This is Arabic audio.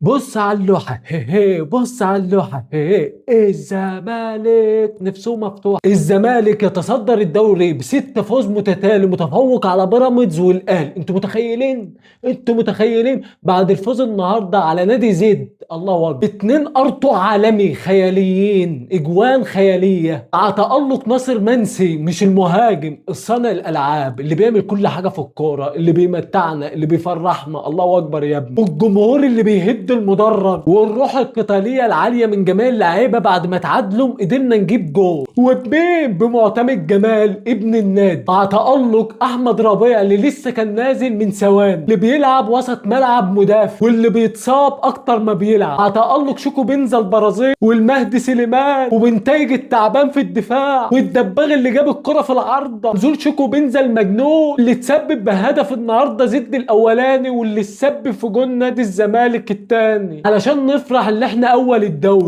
بص على اللوحة بص على اللوحة الزمالك نفسه مفتوح. الزمالك يتصدر الدوري ب6 فوز متتالي، متفوق على بيراميدز والاهلي. انتوا متخيلين بعد الفوز النهارده على نادي زد، الله اكبر، 2 ارتو عالمي خياليين، اجوان خيالية مع تألق ناصر منسي، مش المهاجم، الصانع الالعاب اللي بيعمل كل حاجة في الكورة، اللي بيمتعنا، اللي بيفرحنا. الله اكبر يا ابني. والجمهور اللي بيهد المدرج، والروح القتاليه العاليه من جميع اللعيبه. بعد ما تعادلوا قدرنا نجيب جول، وبمين؟ بمعتمد جمال ابن النادي، مع تألق احمد ربيع اللي لسه كان نازل من ثواني، اللي بيلعب وسط ملعب مدافع واللي بيتصاب اكتر ما بيلعب، مع تألق شيكو بنزا البرازيل والمهدي سليمان، وبنتايج التعبان في الدفاع، والدباغ اللي جاب الكره في العارضه، نزول شيكو بنزا المجنون اللي تسبب بهدف النهارده زد الاولاني، واللي تسبب في جون نادي الزمالك التاني، علشان نفرح اللي احنا اول الدوري.